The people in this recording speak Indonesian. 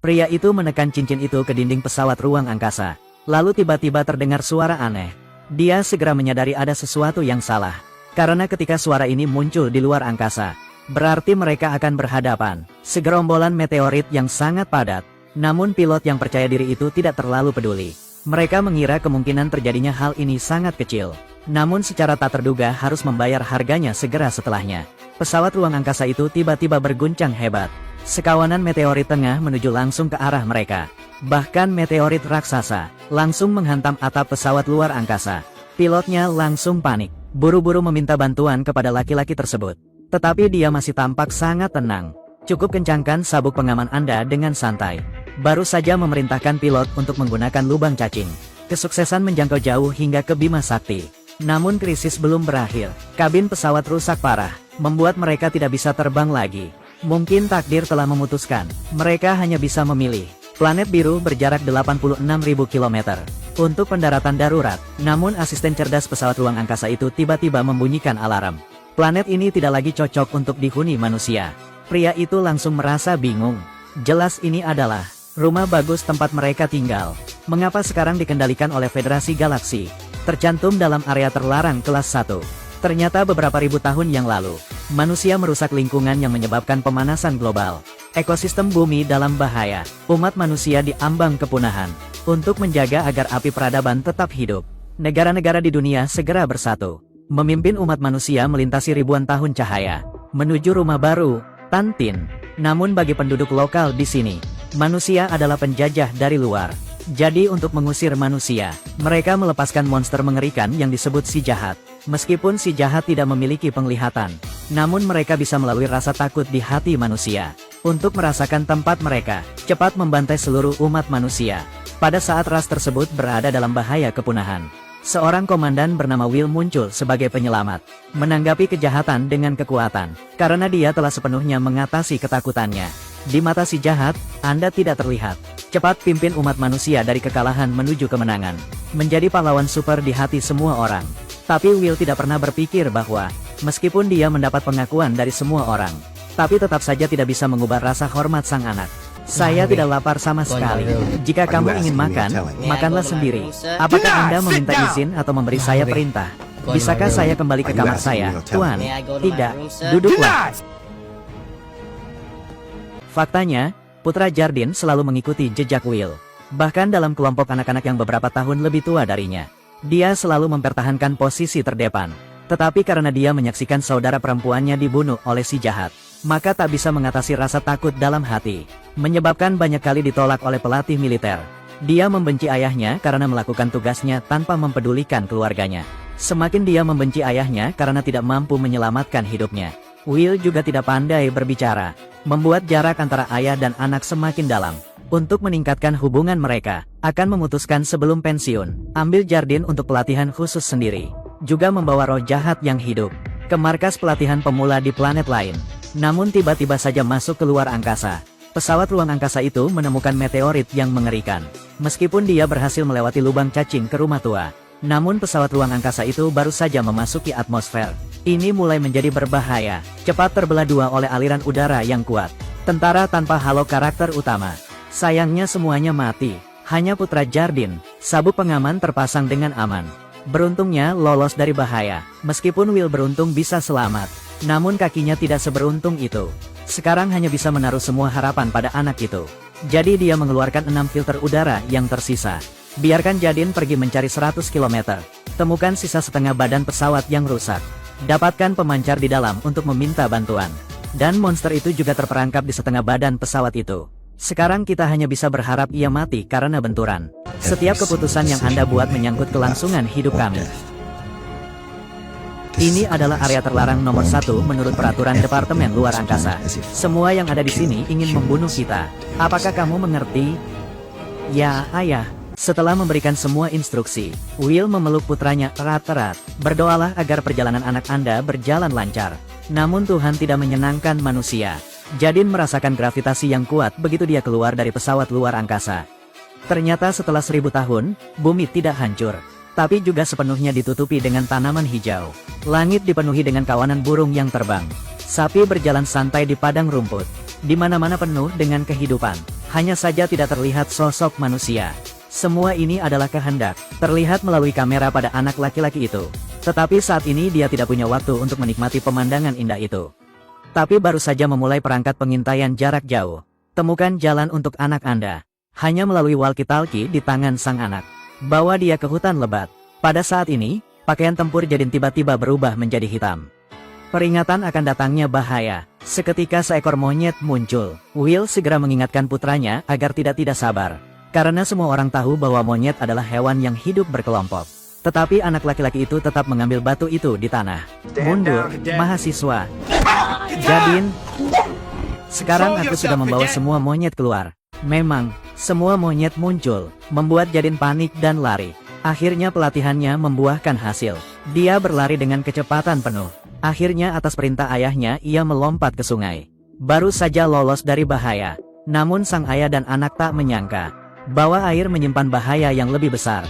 Pria itu menekan cincin itu ke dinding pesawat ruang angkasa. Lalu tiba-tiba terdengar suara aneh. Dia segera menyadari ada sesuatu yang salah. Karena ketika suara ini muncul di luar angkasa, berarti mereka akan berhadapan. Segerombolan meteorit yang sangat padat. Namun pilot yang percaya diri itu tidak terlalu peduli. Mereka mengira kemungkinan terjadinya hal ini sangat kecil. Namun secara tak terduga harus membayar harganya segera setelahnya. Pesawat ruang angkasa itu tiba-tiba berguncang hebat. Sekawanan meteorit tengah menuju langsung ke arah mereka. Bahkan meteorit raksasa langsung menghantam atap pesawat luar angkasa. Pilotnya langsung panik, buru-buru meminta bantuan kepada laki-laki tersebut. Tetapi dia masih tampak sangat tenang. Cukup kencangkan sabuk pengaman Anda dengan santai. Baru saja memerintahkan pilot untuk menggunakan lubang cacing. Kesuksesan menjangkau jauh hingga ke Bima Sakti. Namun krisis belum berakhir. Kabin pesawat rusak parah, membuat mereka tidak bisa terbang lagi. Mungkin takdir telah memutuskan, mereka hanya bisa memilih. Planet biru berjarak 86.000 km untuk pendaratan darurat. Namun asisten cerdas pesawat ruang angkasa itu tiba-tiba membunyikan alarm. Planet ini tidak lagi cocok untuk dihuni manusia. Pria itu langsung merasa bingung. Jelas ini adalah rumah bagus tempat mereka tinggal. Mengapa sekarang dikendalikan oleh Federasi Galaksi? Tercantum dalam area terlarang kelas 1. Ternyata beberapa ribu tahun yang lalu, manusia merusak lingkungan yang menyebabkan pemanasan global. Ekosistem bumi dalam bahaya. Umat manusia diambang kepunahan. Untuk menjaga agar api peradaban tetap hidup, negara-negara di dunia segera bersatu. Memimpin umat manusia melintasi ribuan tahun cahaya, menuju rumah baru, Tantin. Namun bagi penduduk lokal di sini, manusia adalah penjajah dari luar. Jadi untuk mengusir manusia, mereka melepaskan monster mengerikan yang disebut si jahat. Meskipun si jahat tidak memiliki penglihatan, namun mereka bisa melalui rasa takut di hati manusia. Untuk merasakan tempat mereka, cepat membantai seluruh umat manusia. Pada saat ras tersebut berada dalam bahaya kepunahan, seorang komandan bernama Will muncul sebagai penyelamat. Menanggapi kejahatan dengan kekuatan, karena dia telah sepenuhnya mengatasi ketakutannya. Di mata si jahat, Anda tidak terlihat. Cepat pimpin umat manusia dari kekalahan menuju kemenangan. Menjadi pahlawan super di hati semua orang. Tapi Will tidak pernah berpikir bahwa, meskipun dia mendapat pengakuan dari semua orang, tapi tetap saja tidak bisa mengubah rasa hormat sang anak. Saya tidak lapar sama sekali. Jika kamu ingin makan, makanlah sendiri. Apakah Anda meminta izin atau memberi saya perintah? Bisakah saya kembali ke kamar saya, Tuan? Tidak, duduklah. Faktanya, Putra Jardin selalu mengikuti jejak Will. Bahkan dalam kelompok anak-anak yang beberapa tahun lebih tua darinya. Dia selalu mempertahankan posisi terdepan. Tetapi karena dia menyaksikan saudara perempuannya dibunuh oleh si jahat, maka tak bisa mengatasi rasa takut dalam hati. Menyebabkan banyak kali ditolak oleh pelatih militer. Dia membenci ayahnya karena melakukan tugasnya tanpa mempedulikan keluarganya. Semakin dia membenci ayahnya karena tidak mampu menyelamatkan hidupnya. Will juga tidak pandai berbicara, membuat jarak antara ayah dan anak semakin dalam. Untuk meningkatkan hubungan mereka, akan memutuskan sebelum pensiun, ambil Jardin untuk pelatihan khusus sendiri. Juga membawa roh jahat yang hidup ke markas pelatihan pemula di planet lain. Namun tiba-tiba saja masuk ke luar angkasa. Pesawat ruang angkasa itu menemukan meteorit yang mengerikan. Meskipun dia berhasil melewati lubang cacing ke rumah tua, namun pesawat ruang angkasa itu baru saja memasuki atmosfer. Ini mulai menjadi berbahaya, cepat terbelah dua oleh aliran udara yang kuat. Tentara tanpa halo karakter utama. Sayangnya semuanya mati, hanya Putra Jardin, sabuk pengaman terpasang dengan aman. Beruntungnya lolos dari bahaya, meskipun Will beruntung bisa selamat. Namun kakinya tidak seberuntung itu. Sekarang hanya bisa menaruh semua harapan pada anak itu. Jadi dia mengeluarkan 6 filter udara yang tersisa. Biarkan Jardin pergi mencari 100 km. Temukan sisa setengah badan pesawat yang rusak. Dapatkan pemancar di dalam untuk meminta bantuan. Dan monster itu juga terperangkap di setengah badan pesawat itu. Sekarang kita hanya bisa berharap ia mati karena benturan. Setiap keputusan yang Anda buat menyangkut kelangsungan hidup kami. Ini adalah area terlarang nomor 1 menurut peraturan Departemen Luar Angkasa. Semua yang ada di sini ingin membunuh kita. Apakah kamu mengerti? Ya, ayah. Setelah memberikan semua instruksi, Will memeluk putranya erat-erat. Berdoalah agar perjalanan anak Anda berjalan lancar. Namun Tuhan tidak menyenangkan manusia. Jardin merasakan gravitasi yang kuat begitu dia keluar dari pesawat luar angkasa. Ternyata setelah 1000 tahun, bumi tidak hancur, tapi juga sepenuhnya ditutupi dengan tanaman hijau. Langit dipenuhi dengan kawanan burung yang terbang. Sapi berjalan santai di padang rumput. Di mana-mana penuh dengan kehidupan. Hanya saja tidak terlihat sosok manusia. Semua ini adalah kehendak, terlihat melalui kamera pada anak laki-laki itu. Tetapi saat ini dia tidak punya waktu untuk menikmati pemandangan indah itu. Tapi baru saja memulai perangkat pengintaian jarak jauh. Temukan jalan untuk anak Anda. Hanya melalui walkie-talkie di tangan sang anak. Bawa dia ke hutan lebat. Pada saat ini, pakaian tempur Jadin tiba-tiba berubah menjadi hitam. Peringatan akan datangnya bahaya. Seketika seekor monyet muncul. Will segera mengingatkan putranya agar tidak sabar. Karena semua orang tahu bahwa monyet adalah hewan yang hidup berkelompok. Tetapi anak laki-laki itu tetap mengambil batu itu di tanah. Mundur, mahasiswa. Jadin. Sekarang aku sudah membawa semua monyet keluar. Memang, semua monyet muncul, membuat Jadin panik dan lari. Akhirnya pelatihannya membuahkan hasil. Dia berlari dengan kecepatan penuh. Akhirnya atas perintah ayahnya ia melompat ke sungai. Baru saja lolos dari bahaya. Namun sang ayah dan anak tak menyangka bahwa air menyimpan bahaya yang lebih besar.